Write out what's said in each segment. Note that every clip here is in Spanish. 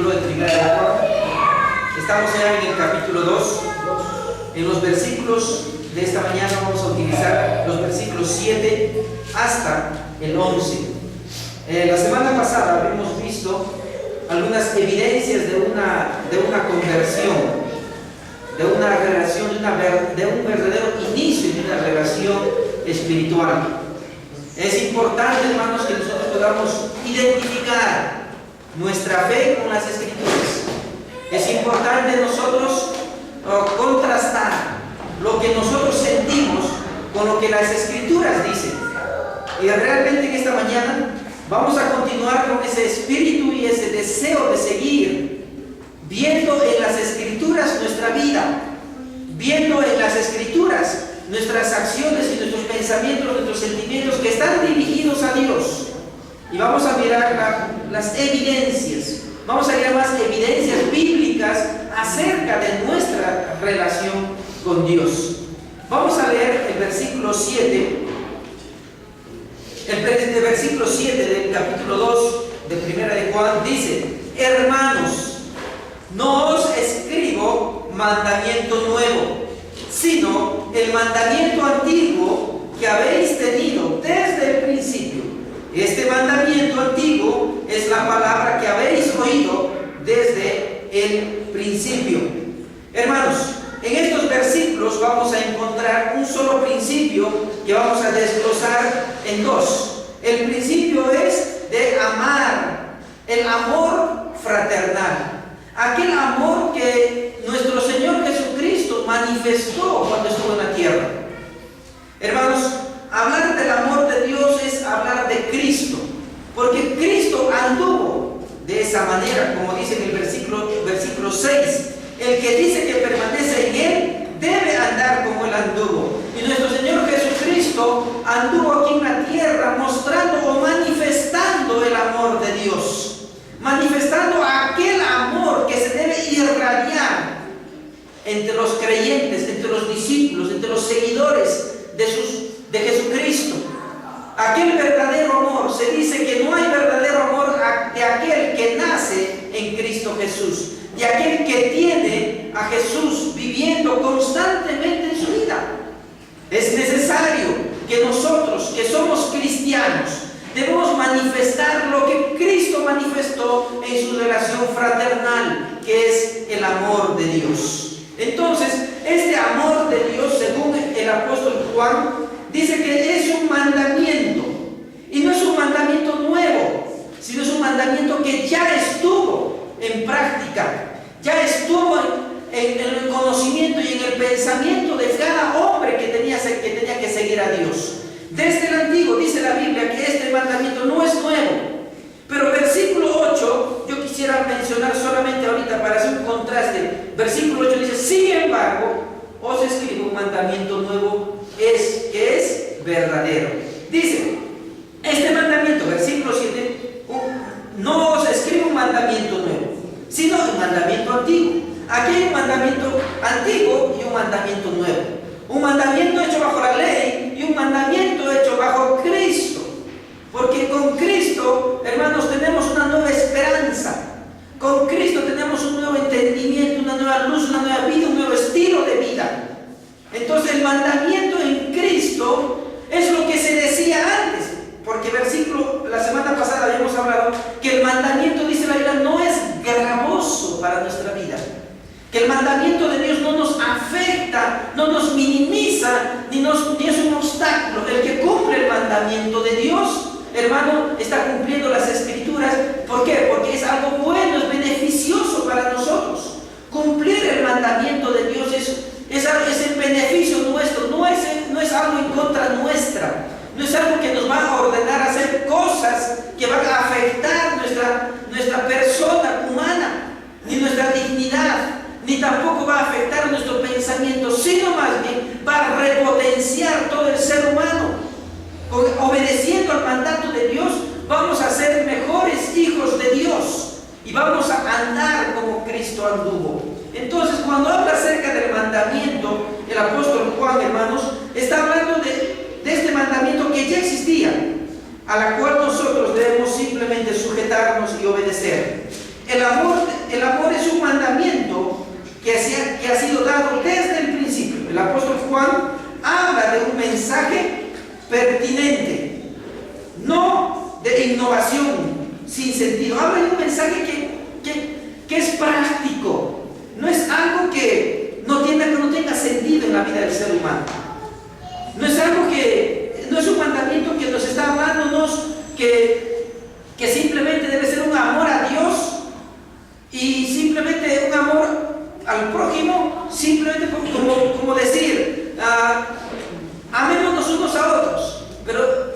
libro de Primera de Juan. Estamos ya en el capítulo 2. En los versículos de esta mañana vamos a utilizar los versículos 7 hasta el 11. La semana pasada habíamos visto algunas evidencias de una conversión, de una relación, de un verdadero inicio de una relación espiritual. Es importante, hermanos, que nosotros podamos identificar nuestra fe con las Escrituras. Es importante nosotros contrastar lo que nosotros sentimos con lo que las Escrituras dicen. Y realmente en esta mañana vamos a continuar con ese espíritu y ese deseo de seguir viendo en las Escrituras nuestra vida, viendo en las Escrituras nuestras acciones y nuestros pensamientos, nuestros sentimientos que están dirigidos a Dios. Y vamos a mirar las evidencias, vamos a mirar más evidencias bíblicas acerca de nuestra relación con Dios. Vamos a leer el versículo 7, el versículo 7 del capítulo 2 de Primera de Juan. Dice: hermanos, no os escribo mandamiento nuevo, sino el mandamiento antiguo que habéis tenido desde el principio. Este mandamiento antiguo es la palabra que habéis oído desde el principio. Hermanos, en estos versículos vamos a encontrar un solo principio que vamos a desglosar en dos. El principio es de amar, el amor fraternal, aquel amor que nuestro Señor Jesucristo manifestó cuando estuvo en la tierra. Hermanos, hablar del amor de Dios es hablar de Cristo, porque Cristo anduvo de esa manera, como dice en el versículo 6. El que dice que permanece en Él debe andar como Él anduvo. Y nuestro Señor Jesucristo anduvo aquí en la tierra mostrando o manifestando el amor de Dios, manifestando aquel amor que se debe irradiar entre los creyentes, entre los discípulos, entre los seguidores de Jesucristo. Aquel verdadero amor, se dice que no hay verdadero amor de aquel que nace en Cristo Jesús, de aquel que tiene a Jesús viviendo constantemente en su vida. Es necesario que nosotros, que somos cristianos, debemos manifestar lo que Cristo manifestó en su relación fraternal, que es el amor de Dios. Entonces, este amor de Dios, según el apóstol Juan, dice que es un mandamiento. Y no es un mandamiento nuevo, sino es un mandamiento que ya estuvo en práctica, ya estuvo en el conocimiento y en el pensamiento de cada hombre que tenía que seguir a Dios. Desde el antiguo dice la Biblia que este mandamiento no es nuevo. Pero versículo 8, yo quisiera mencionar solamente ahorita para hacer un contraste. Versículo 8 dice: sin embargo, os escribo un mandamiento nuevo, que es verdadero. Dice, este mandamiento, versículo 7, no os escribo un mandamiento nuevo, sino un mandamiento antiguo. Aquí hay un mandamiento antiguo y un mandamiento nuevo. Un mandamiento hecho bajo la ley y un mandamiento hecho bajo Cristo. Porque con Cristo, hermanos, tenemos una nueva esperanza. Con Cristo tenemos un nuevo entendimiento, una nueva luz, una nueva vida, un nuevo estilo de vida. Entonces el mandamiento en Cristo es lo que se decía antes. Porque la semana pasada habíamos hablado que el mandamiento, dice la Biblia, no es gravoso para nuestra vida. Que el mandamiento de Dios no nos afecta, no nos minimiza, ni es un obstáculo. El que cumple el mandamiento de Dios, hermano, está cumpliendo las Escrituras. ¿Por qué? Porque es algo bueno, es beneficioso para nosotros. Cumplir el mandamiento de Dios es el beneficio nuestro, no es algo en contra nuestra. No es algo que nos va a ordenar a hacer cosas que van a afectar nuestra persona humana, ni nuestra dignidad, ni tampoco va a afectar nuestro pensamiento, sino más bien va a repotenciar todo el ser humano. Obedeciendo al mandato de Dios, vamos a ser mejores hijos de Dios y vamos a andar como Cristo anduvo. Entonces, cuando habla acerca del mandamiento, el apóstol Juan, hermanos, está hablando de este mandamiento que ya existía, a la cual nosotros debemos simplemente sujetarnos y obedecer. El amor el amor es un mandamiento que ha sido dado desde el principio. El apóstol Juan habla de un mensaje pertinente, no de innovación sin sentido. Habla de un mensaje que es práctico, no es algo que no tenga sentido en la vida del ser humano. No es un mandamiento que nos está hablándonos que simplemente debe ser un amor a Dios y simplemente un amor al prójimo, simplemente como decir, amémonos unos a otros, pero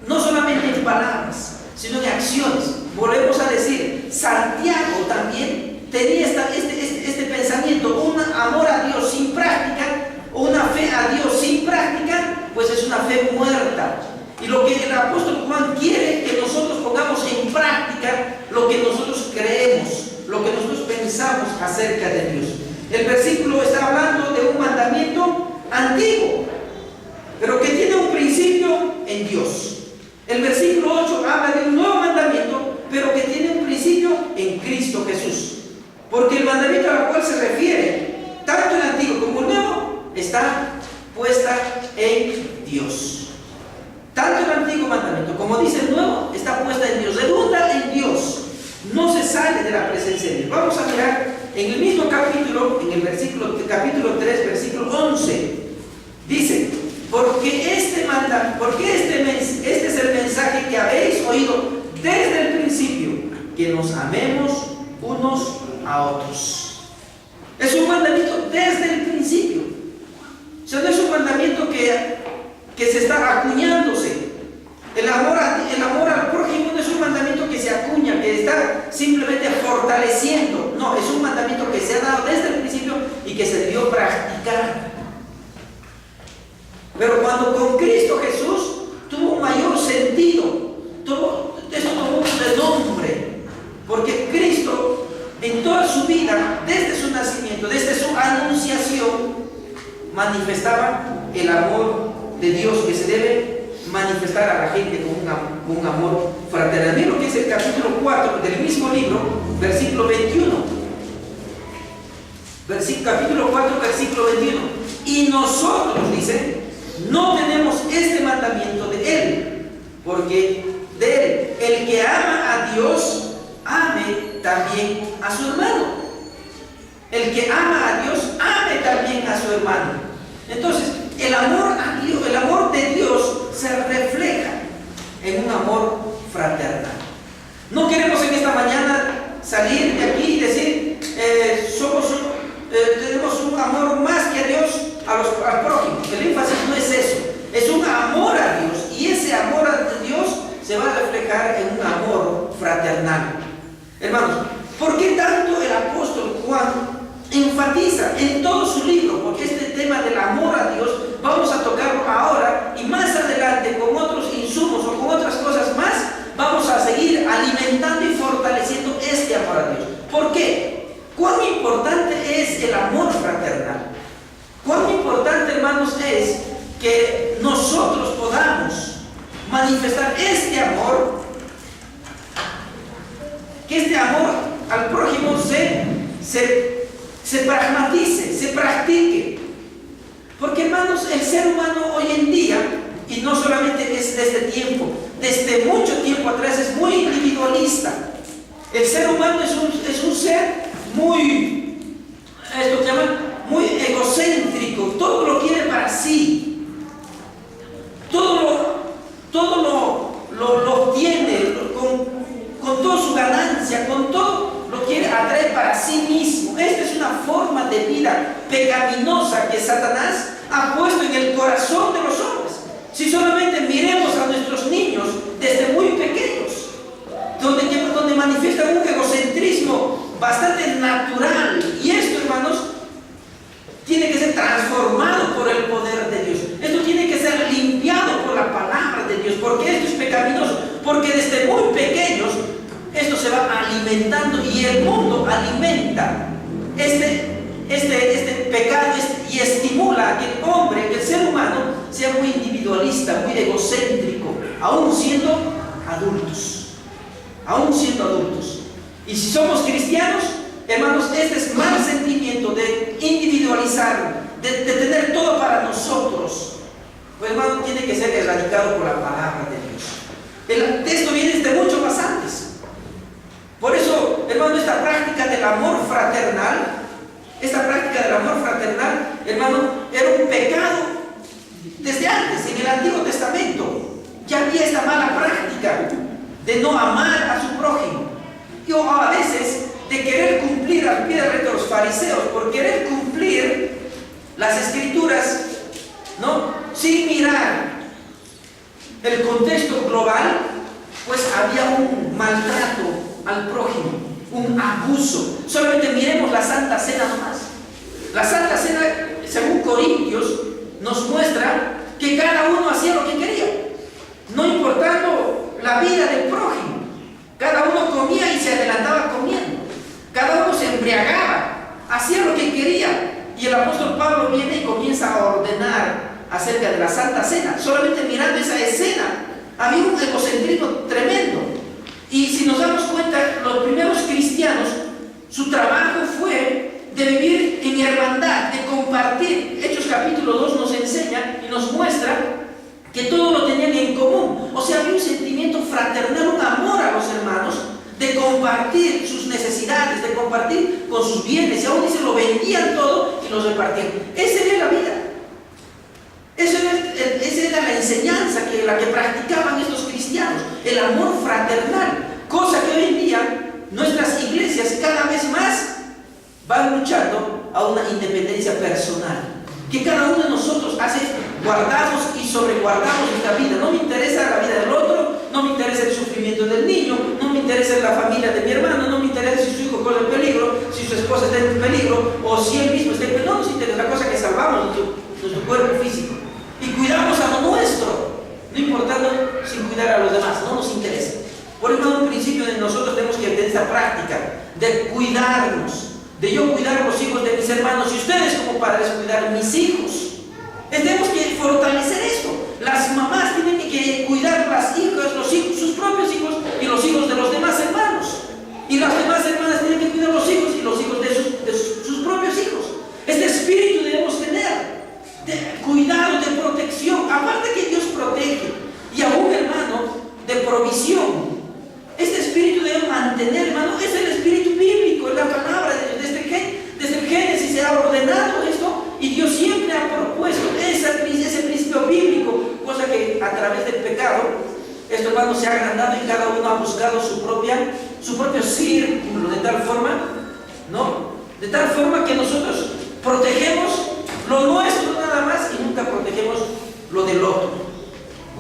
no solamente en palabras, sino en acciones. Volvemos a decir, Santiago también tenía este pensamiento: un amor a Dios sin práctica, o una fe a Dios sin práctica, pues es una fe muerta. Y lo que el apóstol Juan quiere que nosotros pongamos en práctica lo que nosotros creemos, lo que nosotros pensamos acerca de Dios. El versículo está hablando de un mandamiento antiguo, pero que tiene un principio en Dios. El versículo 8 habla de un nuevo mandamiento, pero que tiene un principio en Cristo Jesús. Porque el mandamiento al cual se refiere, tanto el antiguo como el nuevo, está puesta en Dios. Tanto el antiguo mandamiento como dice el nuevo está puesta en Dios, redunda en Dios, no se sale de la presencia de Dios. Vamos a mirar en el mismo capítulo, en el capítulo 3, versículo 11, dice: porque este es el mensaje que habéis oído desde el principio, que nos amemos unos a otros. Es un mandamiento desde el principio. O sea, no es un mandamiento que se está acuñándose. El amor al prójimo no es un mandamiento que se acuña, que está simplemente fortaleciendo. No, es un mandamiento que se ha dado desde el principio y que se debió practicar. Pero cuando con Cristo Jesús tuvo un mayor sentido, esto tomó un renombre, porque Cristo en toda su vida, desde su nacimiento, desde su anunciación, manifestaba el amor de Dios que se debe manifestar a la gente con un amor fraternal. Mira lo que es el capítulo 4 del mismo libro, versículo 21. Capítulo 4, versículo 21. Y nosotros, dice, no tenemos este mandamiento de Él, porque de Él, el que ama a Dios, ame también a su hermano. El que ama a Dios, ame también a su hermano. Entonces, el amor a Dios, el amor de Dios se refleja en un amor fraternal. No queremos en esta mañana salir de aquí y decir, tenemos un amor más que a Dios al prójimo. El énfasis no es eso, es un amor a Dios, y ese amor a Dios se va a reflejar en un amor fraternal. Hermanos, ¿por qué tanto el apóstol Juan enfatiza en todo su libro? Porque este tema del amor a Dios vamos a tocarlo ahora, y más adelante con otros insumos o con otras cosas más vamos a seguir alimentando y fortaleciendo este amor a Dios. ¿Por qué? ¿Cuán importante es el amor fraternal? ¿Cuán importante, hermanos, es que nosotros podamos manifestar este amor, que este amor al prójimo se pragmatice, se practique? Porque, hermanos, el ser humano hoy en día, y no solamente es de este tiempo, desde mucho tiempo atrás, es muy individualista. El ser humano es un ser muy, esto que llaman, muy egocéntrico, todo lo quiere para sí, todo lo obtiene con toda su ganancia, con todo lo quiere atraer para sí mismo. Esta es una forma de vida pecaminosa que Satanás ha puesto en el corazón de los hombres. Si solamente miremos a nuestros niños desde muy pequeños, donde manifiestan un egocentrismo bastante natural, y esto, hermanos, tiene que ser transformado por el poder de Dios. Esto tiene que ser limpiado por la palabra de Dios, porque esto es pecaminoso, porque desde muy pequeños esto se va alimentando, y el mundo alimenta este pecado y estimula a que el hombre, que el ser humano, sea muy individualista, muy egocéntrico, aún siendo adultos. Y si somos cristianos, hermanos, este mal sentimiento de individualizar, de tener todo para nosotros, pues hermano, tiene que ser erradicado por la palabra de Dios. El texto viene desde mucho más antes. Por eso, hermano, esta práctica del amor fraternal, hermano, era un pecado desde antes, en el Antiguo Testamento. Ya había esta mala práctica de no amar a su prójimo. Y a veces de querer cumplir, al pie de los fariseos, por querer cumplir las escrituras, ¿no?, sin mirar el contexto global, pues había un maltrato al prójimo, un abuso. Solamente miremos la Santa Cena nomás. La Santa Cena, según Corintios, nos muestra que cada uno hacía lo que quería, no importando la vida del prójimo. Cada uno comía y se adelantaba comiendo. Cada uno se embriagaba, hacía lo que quería. Y el apóstol Pablo viene y comienza a ordenar acerca de la Santa Cena. Solamente mirando esa escena, había un egocentrismo tremendo. Y si nos damos cuenta, los primeros cristianos, su trabajo fue de vivir en hermandad, de compartir. Hechos capítulo 2 nos enseña y nos muestra que todo lo tenían en común. O sea, había un sentimiento fraternal, un amor a los hermanos, de compartir sus necesidades, de compartir con sus bienes. Y aún dice, lo vendían todo y los repartían. Esa era la vida. Esa era la enseñanza la que practicaban estos cristianos, el amor fraternal, cosa que hoy en día nuestras iglesias cada vez más van luchando a una independencia personal, que cada uno de nosotros guardamos y sobreguardamos nuestra vida. No me interesa la vida del otro, no me interesa el sufrimiento del niño, no me interesa la familia de mi hermano, no me interesa si su hijo corre en peligro, si su esposa está en peligro, o si él mismo está en peligro. No nos interesa, la cosa que salvamos nuestro cuerpo físico y cuidamos a lo nuestro, no importando sin cuidar a los demás, no nos interesa. Por eso, en un principio de nosotros tenemos que tener esta práctica de cuidarnos, de yo cuidar a los hijos de mis hermanos y ustedes como padres cuidar a mis hijos. Tenemos que fortalecer esto. Las mamás tienen que cuidar las hijas, los hijos, sus propios hijos y los hijos de los demás hermanos. Y las demás hermanas tienen que cuidar los hijos y los hijos de sus propios hijos. Este espíritu debemos tener, de cuidado, de protección. Aparte que Dios protege, y aún, hermano, de provisión. Este espíritu debe mantener, hermano, es el espíritu bíblico, es la palabra de Dios. Desde el Génesis se ha ordenado esto y Dios siempre ha propuesto ese principio bíblico, cosa que a través del pecado, esto, hermano, se ha agrandado y cada uno ha buscado su propio círculo, de tal forma, ¿no? De tal forma que nosotros protegemos lo nuestro nada más y nunca protegemos lo del otro.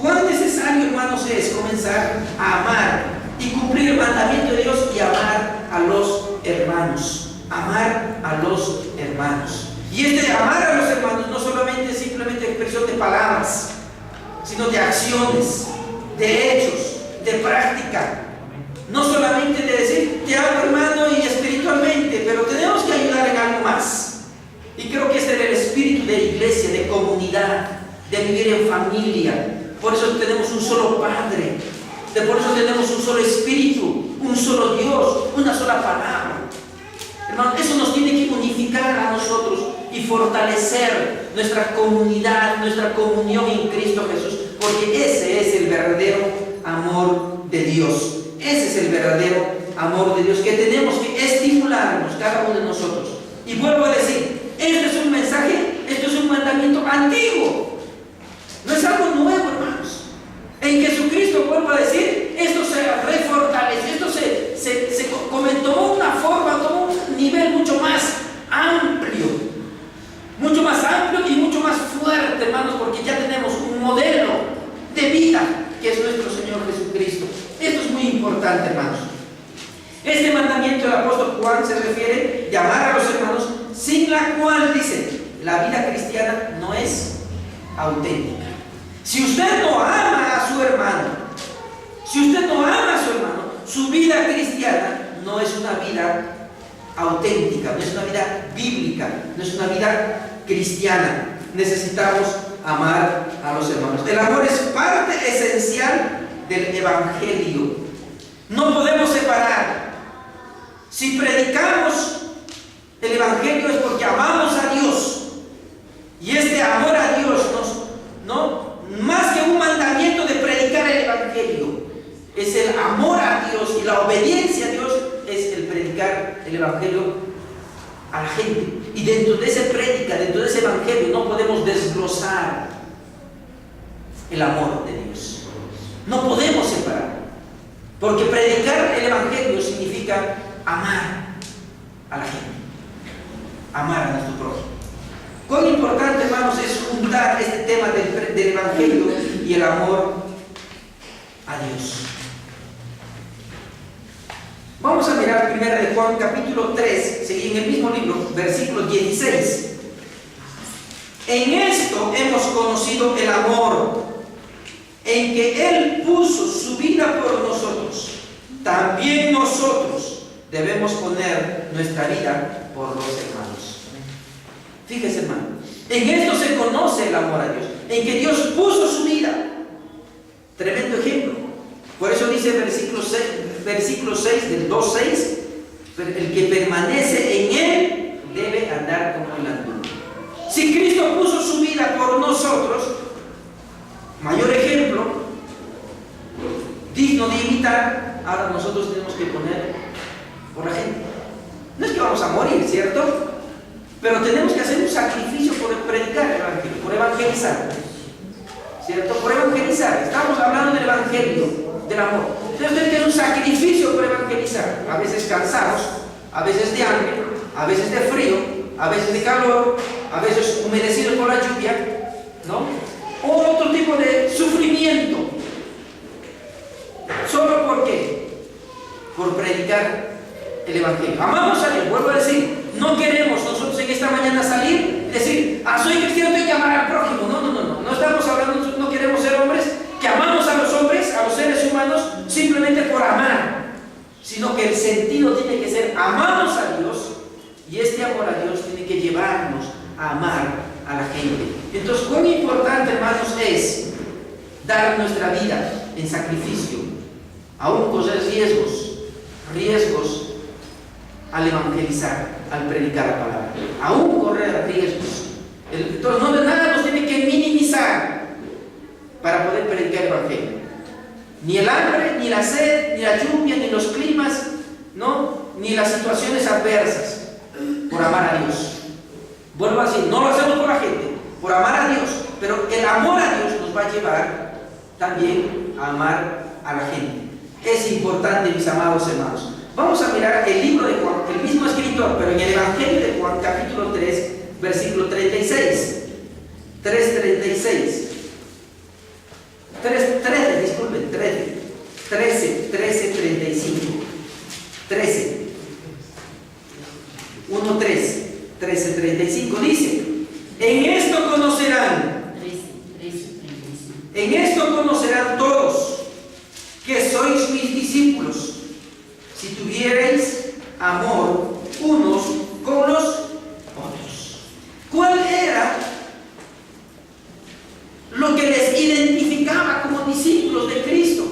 ¿Cuán necesario, hermanos, es comenzar a amar y cumplir el mandamiento de Dios y amar a los hermanos? Amar a los hermanos. Y amar a los hermanos no solamente es simplemente expresión de palabras, sino de acciones, de hechos, de práctica. No solamente de decir, te amo, hermano, y espiritualmente, pero tenemos que ayudar en algo más. Y creo que este es el espíritu de iglesia, de comunidad, de vivir en familia. Por eso tenemos un solo Padre, por eso tenemos un solo Espíritu, un solo Dios, una sola palabra. Hermano, eso nos tiene que unificar a nosotros y fortalecer nuestra comunidad, nuestra comunión en Cristo Jesús, porque ese es el verdadero amor de Dios. Ese es el verdadero amor de Dios que tenemos que estimularnos cada uno de nosotros. Y vuelvo a decir, este es un mensaje, esto es un mandamiento antiguo, no es algo nuevo, hermanos. En Jesucristo, vuelvo a decir, esto se refortalece, esto se tomó una forma, tomó un nivel mucho más amplio y mucho más fuerte, hermanos, porque ya tenemos un modelo de vida que es nuestro Señor Jesucristo. Esto es muy importante, hermanos. Este mandamiento del apóstol Juan se refiere a amar a los hermanos, sin la cual, dice, la vida cristiana no es auténtica. Si usted no ama a su hermano, su vida cristiana no es una vida auténtica, no es una vida bíblica, no es una vida cristiana. Necesitamos amar a los hermanos. El amor es parte esencial del Evangelio. No podemos separar. Si predicamos Evangelio es porque amamos a Dios. Y este amor a Dios más que un mandamiento de predicar el Evangelio, es el amor a Dios y la obediencia a Dios, es el predicar el Evangelio a la gente. Y dentro de ese prédica, dentro de ese Evangelio, no podemos desglosar el amor de Dios. No podemos separar. Porque predicar el Evangelio significa amar a la gente, amar a nuestro prójimo. Cuán importante, hermanos, es juntar este tema del Evangelio y el amor a Dios. Vamos a mirar 1 de Juan capítulo 3, seguí en el mismo libro, versículo 16. En esto hemos conocido el amor, en que Él puso su vida por nosotros. También nosotros debemos poner nuestra vida por los hermanos. Fíjese, hermano, en esto se conoce el amor a Dios, en que Dios puso su vida. Tremendo ejemplo. Por eso dice versículo 6 del 2:6, el que permanece en Él debe andar como Él andó. Si Cristo puso su vida por nosotros, mayor ejemplo, digno de imitar, ahora nosotros tenemos que poner por la gente. No es que vamos a morir, ¿cierto? Pero tenemos que hacer un sacrificio por predicar el Evangelio, por evangelizar, ¿cierto? Por evangelizar. Estamos hablando del Evangelio, del amor. Entonces tenemos que hacer un sacrificio por evangelizar. A veces cansados, a veces de hambre, a veces de frío, a veces de calor, a veces humedecidos por la lluvia, ¿no? O otro tipo de sufrimiento. ¿Solo por qué? Por predicar el Evangelio. Amamos a Dios, vuelvo a decir, no queremos nosotros en esta mañana salir y decir, soy cristiano, tengo que amar al prójimo. No estamos hablando, no queremos ser hombres que amamos a los hombres, a los seres humanos, simplemente por amar, sino que el sentido tiene que ser, amamos a Dios, y este amor a Dios tiene que llevarnos a amar a la gente. Entonces, cuán importante, hermanos, es dar nuestra vida en sacrificio, aún correr riesgos al evangelizar, al predicar la palabra, aún correr riesgos. Entonces, no de nada nos tiene que minimizar para poder predicar el Evangelio. Ni el hambre, ni la sed, ni la lluvia, ni los climas, ¿no? Ni las situaciones adversas, por amar a Dios. Vuelvo a decir, no lo hacemos por la gente, por amar a Dios, pero el amor a Dios nos va a llevar también a amar a la gente. Es importante, mis amados hermanos. Vamos a mirar el libro de Juan, el mismo escritor, pero en el Evangelio de Juan, capítulo 3, versículo 36. 3:36. 13:35 dice: en esto conocerán todos que sois mis discípulos, si tuvierais amor unos con los otros. ¿Cuál era lo que les identificaba como discípulos de Cristo?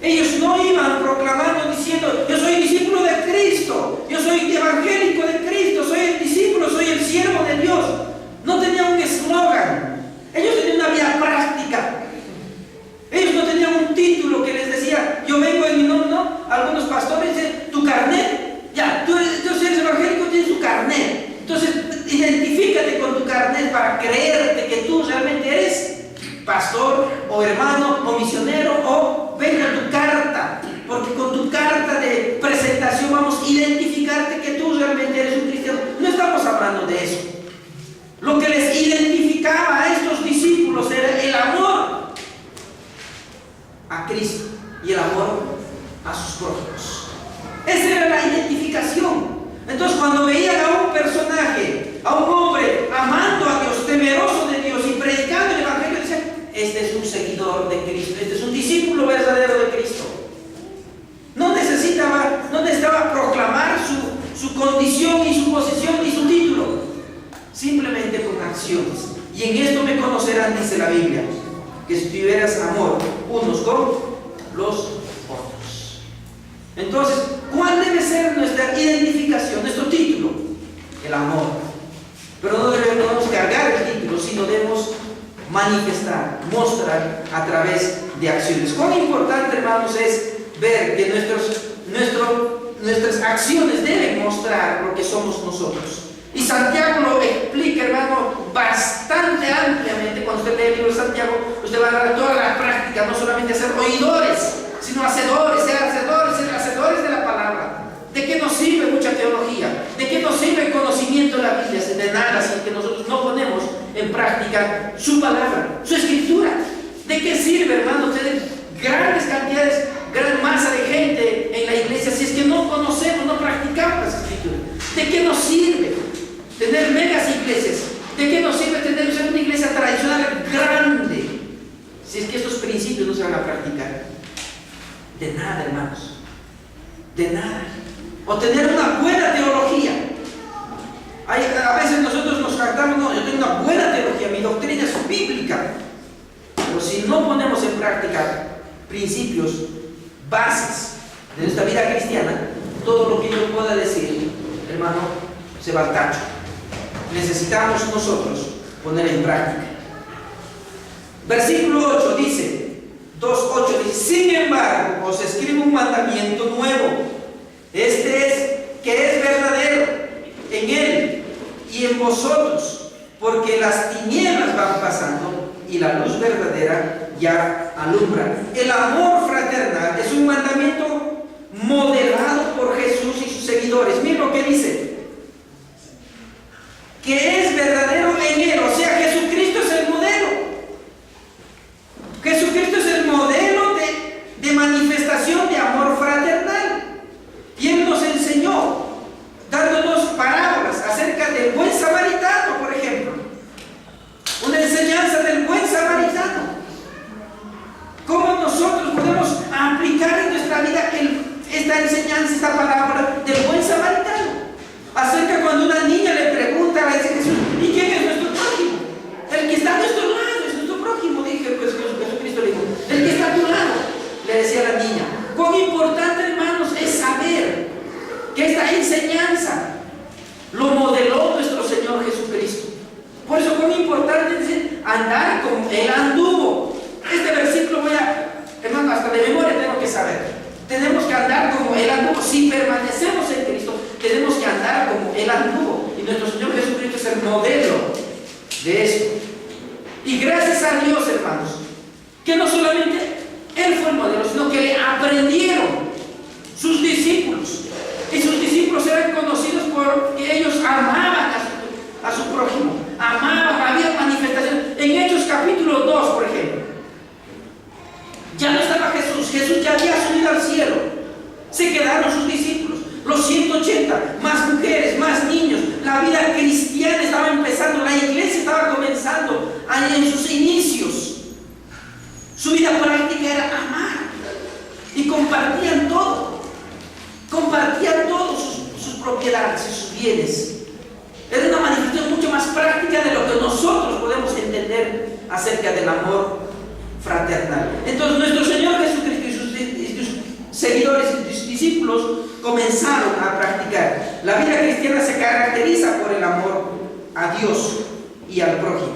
Ellos no iban proclamando diciendo: yo soy discípulo de Cristo, yo soy evangélico de Cristo, soy el discípulo, soy el siervo de Dios. No tenían un eslogan, ellos tenían una vida práctica. Ellos no tenían un título que les decía: yo vengo en mi nombre, ¿no? Algunos pastores dicen: tu carnet, ya, tú eres evangélico, tienes tu carnet. Entonces, identifícate con tu carnet para creerte que tú realmente eres pastor, o hermano, o misionero, o ven con tu carta, porque con tu carta de presentación vamos a identificarte que tú realmente eres un cristiano. No estamos hablando de eso. Lo que les identificaba a estos discípulos era el amor a Cristo y el amor a sus prójimos. Esa era la identificación. Entonces, cuando veían a un personaje, a un hombre amando a Dios, temeroso de Dios y predicando el evangelio, decían: este es un seguidor de Cristo, este es un discípulo verdadero de Cristo. No necesitaba proclamar su condición, ni su posición, ni su título, simplemente con acciones. Y en esto me conocerán, dice la Biblia, que si tuvieras amor unos con los otros. Entonces, ¿cuál debe ser nuestra identificación, nuestro título? el amor. Pero no debemos cargar el título, sino debemos manifestar, mostrar a través de acciones. Cuán importante, hermanos, es ver que nuestras acciones deben mostrar lo que somos nosotros. Y Santiago lo explica, hermano, bastante ampliamente. Cuando usted lee el libro de Santiago, usted va a dar toda la práctica, no solamente ser oidores, sino hacedores, ser hacedores de la palabra. ¿De qué nos sirve mucha teología? ¿De qué nos sirve el conocimiento de la Biblia? De nada, si que nosotros no ponemos en práctica su palabra, su escritura. ¿De qué sirve, hermano, tener grandes cantidades, gran masa de gente en la iglesia si es que no conocemos, no practicamos las escrituras? ¿De qué nos sirve tener megas iglesias? ¿De qué nos sirve tener una iglesia tradicional grande si es que estos principios no se van a practicar? De nada, hermanos, de nada. O tener una buena teología. A veces nosotros nos jactamos, no, yo tengo una buena teología, mi doctrina es bíblica. Pero si no ponemos en práctica principios, bases de nuestra vida cristiana, todo lo que yo pueda decir, hermano, se va al tacho. Necesitamos nosotros poner en práctica. Versículo 8 dice, 2:8 dice: sin embargo, os escribo un mandamiento nuevo. Este es que es verdadero en él y en vosotros, porque las tinieblas van pasando y la luz verdadera ya alumbra. El amor fraternal es un mandamiento modelado por Jesús y sus seguidores. Miren lo que dice: que es verdadero en él, o sea, Jesucristo es el modelo. Jesucristo es el modelo de manifestación de amor fraternal. Y Él nos enseñó, dándonos parábolas acerca del buen samaritano, por ejemplo. Una enseñanza del buen samaritano. ¿Cómo nosotros podemos aplicar en nuestra vida esta enseñanza, esta parábola del buen samaritano? Acerca cuando una niña le pregunta a Jesús: ¿y quién es nuestro prójimo? El que está a nuestro lado es nuestro prójimo. Dije, pues Jesucristo le dijo: el que está a tu lado, le decía la niña. Cuán importante, hermanos, es saber que esta enseñanza lo modeló nuestro Señor Jesucristo. Por eso cuán importante es andar como Él anduvo. Este versículo hermano, hasta de memoria tengo que saber. Tenemos que andar como Él anduvo. Si permanecemos en Cristo, tenemos que andar como Él anduvo. Y nuestro Señor Jesucristo es el modelo de eso. Y gracias a Dios, hermanos, que no solamente Él fue el modelo, sino que le aprendieron sus discípulos. Y sus discípulos eran conocidos porque ellos amaban a su prójimo. Amaban, había manifestaciones. En Hechos capítulo 2, por ejemplo, ya no estaba Jesús. Jesús ya había subido al cielo. Se quedaron sus discípulos, los 180, más mujeres, más niños. La vida cristiana estaba empezando, la iglesia estaba comenzando ahí en sus inicios. Su vida práctica era amar. Y compartían todo. Compartían todas sus propiedades y sus bienes. Era una manifestación mucho más práctica de lo que nosotros podemos entender acerca del amor fraternal. Entonces nuestro Señor Jesucristo y sus seguidores y sus discípulos comenzaron a practicar. La vida cristiana se caracteriza por el amor a Dios y al prójimo.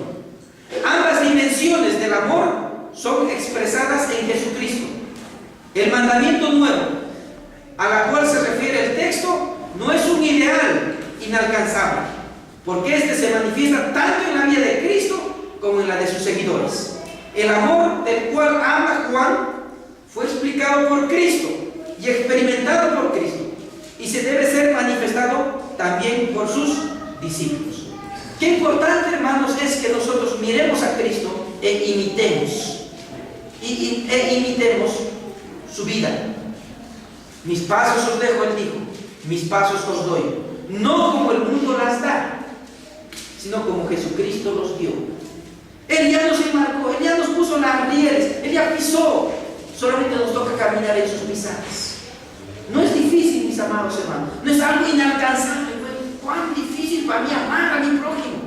Ambas dimensiones del amor son expresadas en Jesucristo. El mandamiento nuevo a la cual se refiere el texto no es un ideal inalcanzable, porque este se manifiesta tanto en la vida de Cristo como en la de sus seguidores. El amor del cual habla Juan fue explicado por Cristo y experimentado por Cristo, y se debe ser manifestado también por sus discípulos. Qué importante, hermanos, es que nosotros miremos a Cristo e imitemos su vida. Mis pasos os dejo, Él dijo, mis pasos os doy, no como el mundo las da, sino como Jesucristo los dio. Él ya nos enmarcó, Él ya nos puso las rieles, Él ya pisó, solamente nos toca caminar en sus pisadas. No es difícil, mis amados hermanos, no es algo inalcanzable. ¿Cuán difícil para mí amar a mi prójimo?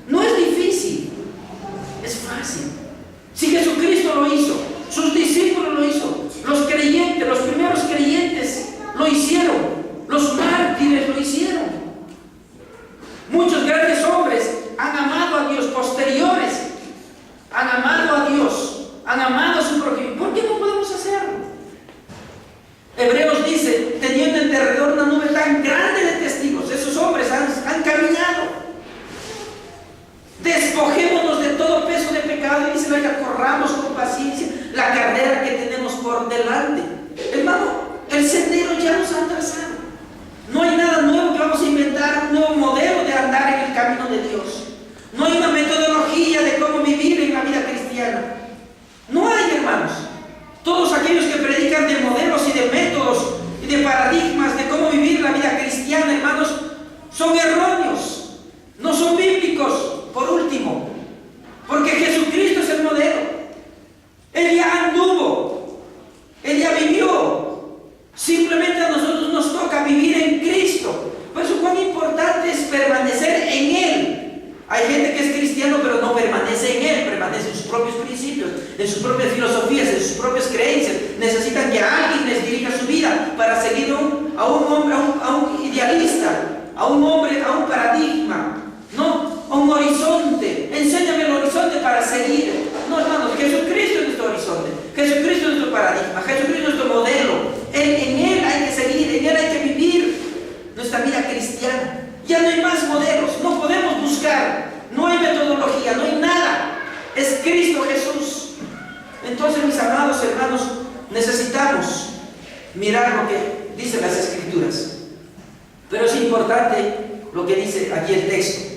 No es difícil, es fácil. Si Jesucristo lo hizo, sus discípulos lo hizo, los creyentes, los primeros creyentes lo hicieron, los mártires lo hicieron. propios principios, en sus propias filosofías, en sus propias creencias. Necesitan que alguien les dirija su vida para seguir a un hombre, a un idealista, a un hombre, a un paradigma, ¿no? A un horizonte. Enséñame el horizonte para seguir. No, hermanos, Jesucristo es nuestro horizonte, Jesucristo es nuestro paradigma, Jesucristo es nuestro modelo. En Él hay que seguir, en Él hay que vivir nuestra vida cristiana. Ya no hay más modelos, no podemos buscar, no hay metodología, no hay nada. Es Cristo Jesús. Entonces, mis amados hermanos, necesitamos mirar lo que dicen las Escrituras. Pero es importante lo que dice aquí el texto.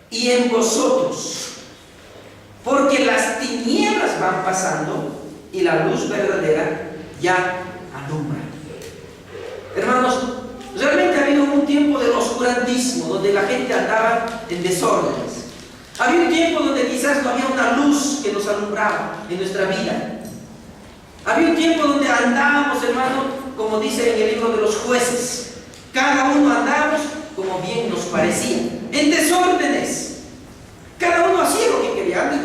Y en vosotros, porque las tinieblas van pasando y la luz verdadera ya alumbra. Hermanos, realmente ha habido un tiempo del oscurantismo, donde la gente andaba en desórdenes. Había un tiempo donde quizás no había una luz que nos alumbraba en nuestra vida. Había un tiempo donde andábamos, hermano, como dice en el libro de los Jueces. Cada uno andábamos como bien nos parecía, en desórdenes. Cada uno hacía lo que quería. Antes,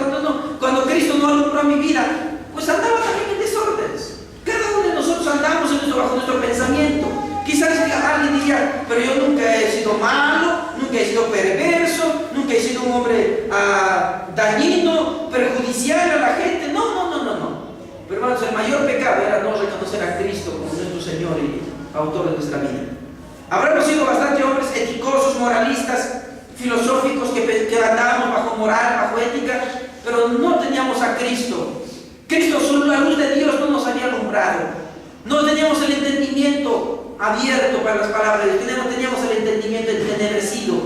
cuando Cristo no alumbró mi vida, pues andaba también en desórdenes. Cada uno de nosotros andábamos bajo nuestro pensamiento. Quizás alguien diría, pero yo nunca he sido malo, nunca he sido perverso, nunca he sido un hombre dañino, perjudicial a la gente. No. Pero hermanos, el mayor pecado era no reconocer a Cristo como nuestro Señor y autor de nuestra vida. Habremos sido bastante hombres eticosos, moralistas, filosóficos, que andábamos bajo moral, bajo ética, pero no teníamos a Cristo. Cristo, solo la luz de Dios no nos había alumbrado. No teníamos el entendimiento abierto para las palabras de Dios. Teníamos el entendimiento entenebrecido,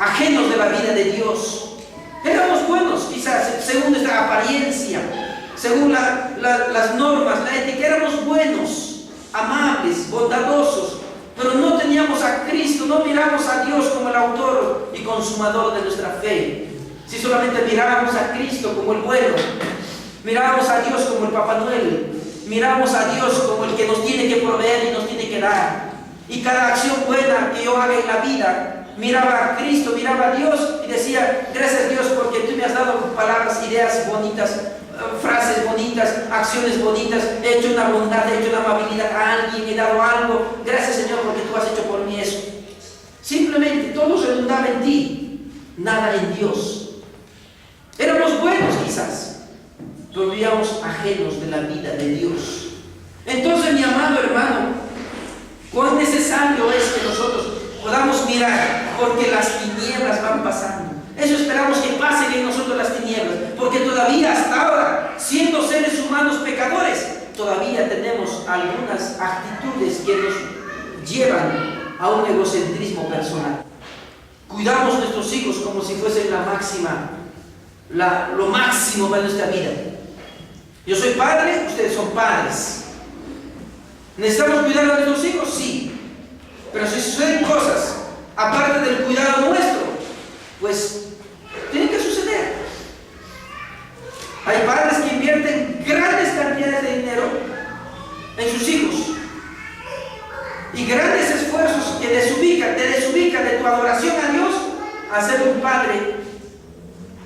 ajenos de la vida de Dios. Éramos buenos, quizás, según nuestra apariencia, según las normas, la ética. Éramos buenos, amables, bondadosos, pero no teníamos a Cristo, no miramos a Dios como el autor y consumador de nuestra fe. Si solamente mirábamos a Cristo como el bueno, mirábamos a Dios como el Papá Noel, miramos a Dios como el que nos tiene que proveer y nos tiene que dar. Y cada acción buena que yo haga en la vida, miraba a Cristo, miraba a Dios y decía, gracias Dios porque tú me has dado palabras, ideas bonitas, frases bonitas, acciones bonitas, he hecho una bondad, he hecho una amabilidad a alguien, he dado algo. Gracias Señor porque tú has hecho por mí eso. Simplemente todo redundaba en ti, nada en Dios. Éramos buenos quizás, pero vivíamos ajenos de la vida de Dios. Entonces, mi amado hermano, cuán necesario es que nosotros podamos mirar, porque las tinieblas van pasando. Eso esperamos que pasen en nosotros las tinieblas, porque todavía hasta ahora, siendo seres humanos pecadores, todavía tenemos algunas actitudes que nos llevan a un egocentrismo personal. Cuidamos a nuestros hijos como si fuesen lo máximo para nuestra vida. Yo soy padre, ustedes son padres. ¿Necesitamos cuidar a nuestros hijos? Sí. Pero si suceden cosas aparte del cuidado nuestro, pues tienen que suceder. Hay padres que invierten grandes cantidades de dinero en sus hijos y grandes esfuerzos que te desubican de tu adoración a Dios a ser un padre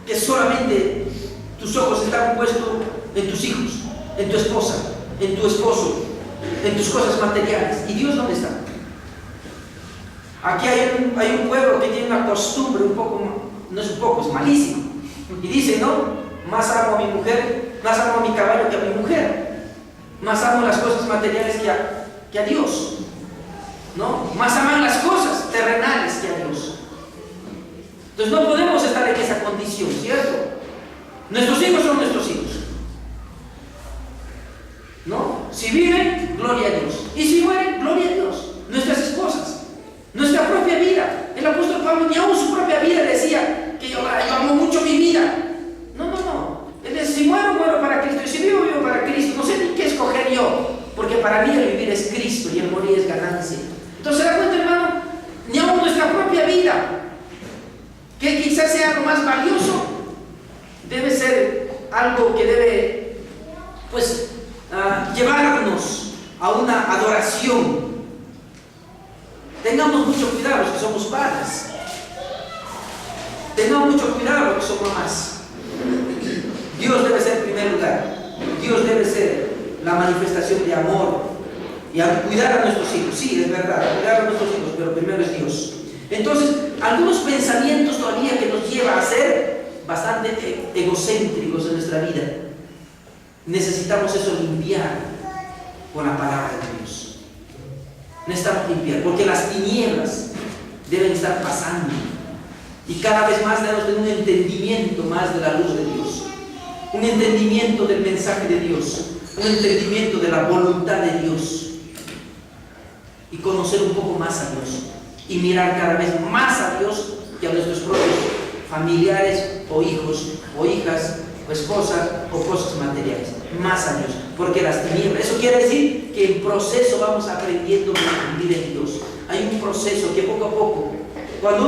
que solamente tus ojos están puestos en tus hijos, en tu esposa, en tu esposo, en tus cosas materiales. ¿Y Dios dónde está? Aquí hay un pueblo que tiene una costumbre un poco, no es un poco, es malísimo. Y dice, ¿no? Más amo a mi mujer, más amo a mi caballo que a mi mujer. Más amo las cosas materiales que a Dios. ¿No? Más aman las cosas terrenales que a Dios. Entonces no podemos estar en esa condición, ¿cierto? Nuestros hijos son nuestros hijos. ¿No? Si viven, gloria a Dios. Y si mueren, gloria a Dios. Nuestras esposas, nuestra propia vida. El apóstol Pablo ni aún su propia vida decía que yo amo mucho mi vida. No. Él dice, si muero, muero para Cristo. Y si vivo, vivo para Cristo. No sé ni qué escoger yo. Porque para mí el vivir es Cristo y el morir es ganancia. Entonces, ¿se da cuenta, hermano? Ni aún nuestra propia vida, que quizás sea lo más valioso, debe ser algo que debe, pues, llevarnos a una adoración. Tengamos mucho cuidado los que somos padres. Tengamos mucho cuidado porque somos mamás. Dios debe ser el primer lugar. Dios debe ser la manifestación de amor y a cuidar a nuestros hijos. Sí, es verdad, cuidar a nuestros hijos, pero primero es Dios. Entonces, algunos pensamientos todavía que nos lleva a ser bastante egocéntricos en nuestra vida. Necesitamos eso limpiar con la palabra de Dios. Necesitamos limpiar, porque las tinieblas deben estar pasando. Y cada vez más debemos tener un entendimiento más de la luz de Dios. Un entendimiento del mensaje de Dios. Un entendimiento de la voluntad de Dios. Y conocer un poco más a Dios. Y mirar cada vez más a Dios que a nuestros propios familiares o hijos o hijas o esposas o cosas materiales. Más a Dios. Porque las tinieblas, eso quiere decir que en proceso vamos aprendiendo a vivir en Dios. Hay un proceso que poco a poco, cuando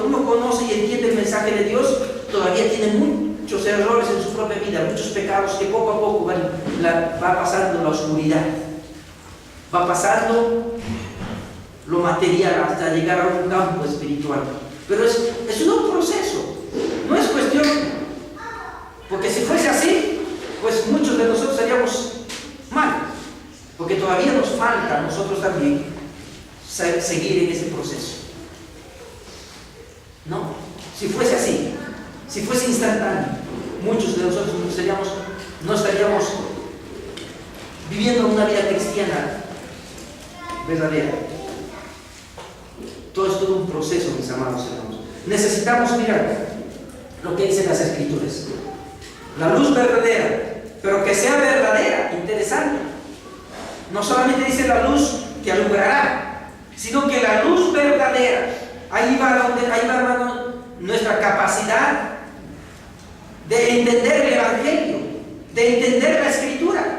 uno conoce y entiende el mensaje de Dios, todavía tiene muchos errores en su propia vida, muchos pecados que poco a poco va pasando la oscuridad, va pasando lo material hasta llegar a un campo espiritual. Pero es un proceso, no es cuestión, porque si fuese así, pues muchos de nosotros seríamos mal, porque todavía nos falta a nosotros también seguir en ese proceso. No, si fuese así, si fuese instantáneo, muchos de nosotros no estaríamos viviendo una vida cristiana verdadera. Todo es todo un proceso, mis amados hermanos. Necesitamos mirar lo que dicen las Escrituras. La luz verdadera, pero que sea verdadera, interesante. No solamente dice la luz que alumbrará, sino que la luz verdadera. Ahí va, hermano, nuestra capacidad de entender el Evangelio, de entender la Escritura.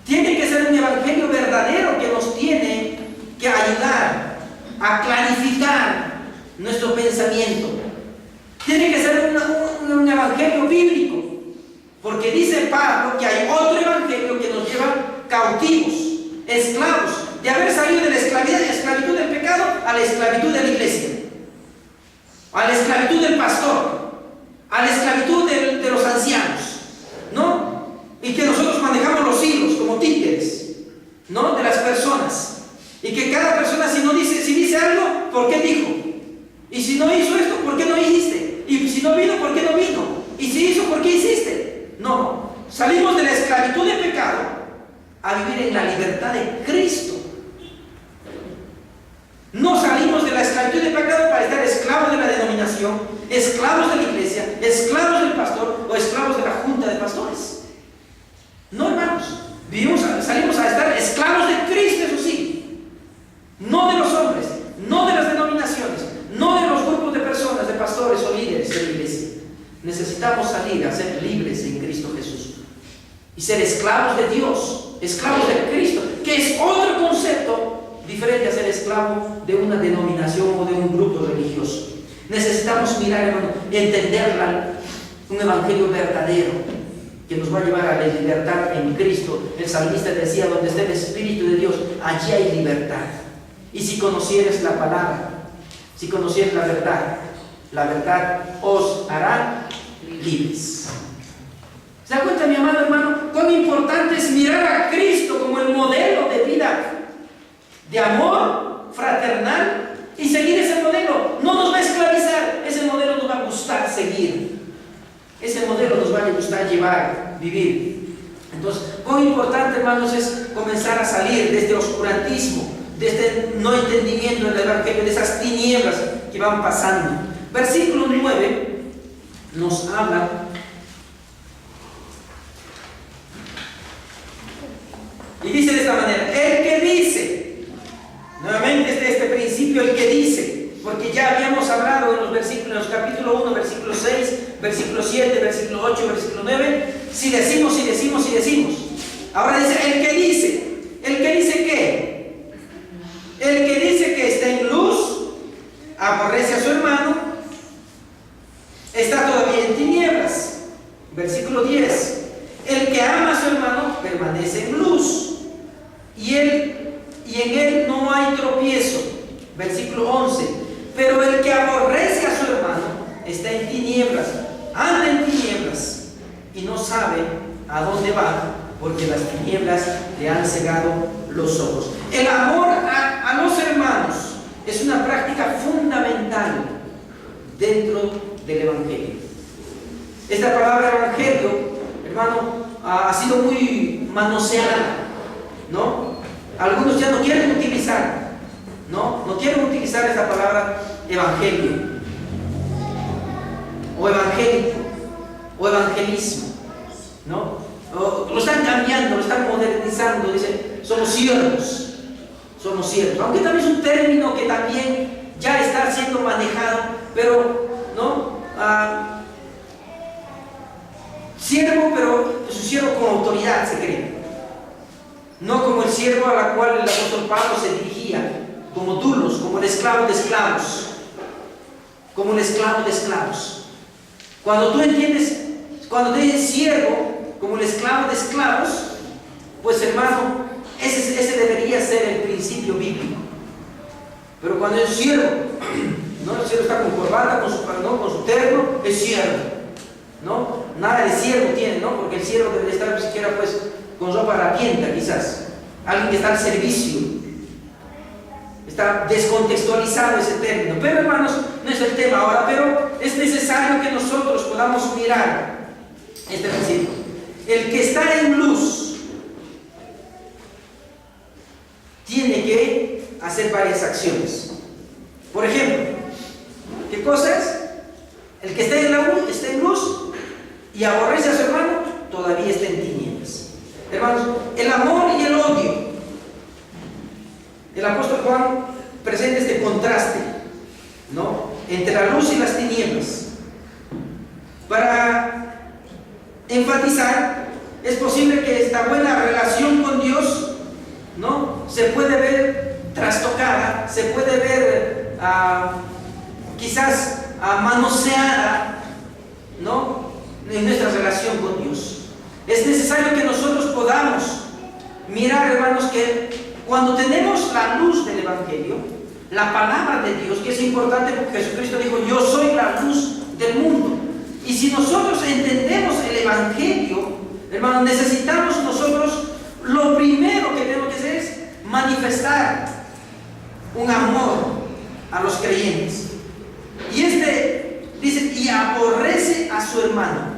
Tiene que ser un Evangelio verdadero que nos tiene que ayudar a clarificar nuestro pensamiento. Tiene que ser un Evangelio bíblico, porque dice Pablo que hay otro Evangelio que nos lleva cautivos, esclavos, de haber salido de la esclavitud del pecado a la esclavitud de la iglesia, a la esclavitud del pastor, a la esclavitud de los ancianos, ¿no? Y que nosotros manejamos los hilos como títeres, ¿no? De las personas. Y que cada persona si dice algo, ¿por qué dijo? Y si no hizo esto, ¿por qué no hiciste? Y si no vino, ¿por qué no vino? Y si hizo, ¿por qué hiciste? No, salimos de la esclavitud del pecado a vivir en la libertad de Cristo. No salimos de la esclavitud del pecado para estar esclavos de la denominación, esclavos de la iglesia, esclavos del pastor o esclavos de la junta de pastores. No, hermanos, salimos a estar esclavos de Cristo, eso sí. No de los hombres, no de las denominaciones, no de los grupos de personas, de pastores o líderes de la iglesia. Necesitamos salir a ser libres en Cristo Jesús y ser esclavos de Dios, esclavos de Cristo, que es otro concepto diferente a ser esclavo de una denominación o de un grupo religioso. Necesitamos mirar, hermano, entender un evangelio verdadero que nos va a llevar a la libertad en Cristo. El salmista decía: donde esté el Espíritu de Dios, allí hay libertad. Y si conocieres la palabra, si conocieres la verdad os hará libres. ¿Se da cuenta, mi amado hermano, cuán importante es mirar a Cristo como el modelo de vida, de amor fraternal, y seguir ese modelo? No nos va a esclavizar, ese modelo nos va a gustar seguir, ese modelo nos va a gustar llevar, vivir. Entonces, cuán importante, hermanos, es comenzar a salir de este oscurantismo, de este no entendimiento del Evangelio, de esas tinieblas que van pasando. Versículo 9 nos habla y dice de esta manera: el que dice, nuevamente este principio, el que dice, porque ya habíamos hablado en los versículos, en los capítulo 1, versículo 6, versículo 7, versículo 8, versículo 9, si decimos. Ahora dice, el que dice ¿qué? El que dice que está en luz, aborrece a su hermano, está todavía en tinieblas. Versículo 10, el que ama a su hermano permanece en luz, y en él no hay tropiezo. Versículo 11, pero el que aborrece a su hermano está en tinieblas, anda en tinieblas y no sabe a dónde va, porque las tinieblas le han cegado los ojos. El amor a los hermanos es una práctica fundamental dentro del Evangelio. Esta palabra Evangelio, hermano, ha sido muy manoseada, ¿no? Algunos ya no quieren utilizar, no quieren utilizar esta palabra Evangelio, o evangélico, o evangelismo, ¿no? Lo están cambiando, lo están modernizando, dicen, somos siervos, aunque también es un término que también ya está siendo manejado, pero, ¿no? Siervo, pero es un siervo con autoridad, se cree. No como el siervo a la cual el apóstol Pablo se dirigía, como dulos, como el esclavo de esclavos. Como el esclavo de esclavos. Cuando tú entiendes, cuando te dices siervo, como el esclavo de esclavos, pues hermano, ese debería ser el principio bíblico. Pero cuando es siervo, ¿no? El siervo está con corbata, con su terno, es siervo, ¿no? Nada de siervo tiene, ¿no? Porque el siervo debe estar siquiera pues con ropa harapienta, quizás. Alguien que está al servicio. Está descontextualizado ese término. Pero hermanos, no es el tema ahora, pero es necesario que nosotros podamos mirar este versículo. El que está en luz tiene que hacer varias acciones. Por ejemplo, ¿qué cosas? El que está en la luz, está en luz y aborrece a su hermano, todavía está en tinieblas. Hermanos, el amor y el odio. El apóstol Juan presenta este contraste, ¿no? Entre la luz y las tinieblas. Para enfatizar, es posible que esta buena relación con Dios, ¿no? Se puede ver trastocada, se puede ver quizás manoseada, ¿no? En nuestra relación con Dios. Es necesario que nosotros podamos mirar, hermanos, que cuando tenemos la luz del Evangelio, la palabra de Dios, que es importante porque Jesucristo dijo, yo soy la luz del mundo. Y si nosotros entendemos el Evangelio, hermanos, necesitamos nosotros, lo primero que tenemos que hacer es manifestar un amor a los creyentes. Y dice, y aborrece a su hermano.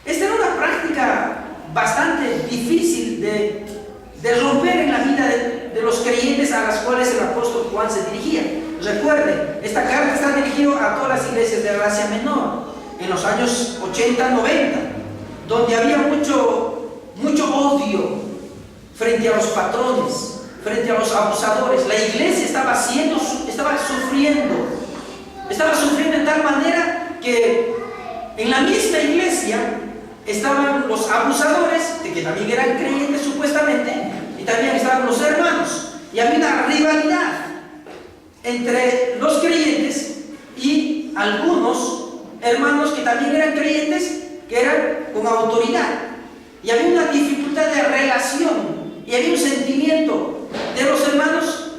Esta era una práctica bastante difícil de romper en la vida de los creyentes a las cuales el apóstol Juan se dirigía. Recuerden, esta carta está dirigida a todas las iglesias de Asia Menor en los años 80, 90, donde había mucho odio frente a los patrones, frente a los abusadores. La iglesia estaba sufriendo de tal manera que en la misma iglesia estaban los abusadores, que también eran creyentes supuestamente, y también estaban los hermanos. Y había una rivalidad entre los creyentes y algunos hermanos que también eran creyentes, que eran con autoridad. Y había una dificultad de relación, y había un sentimiento de los hermanos,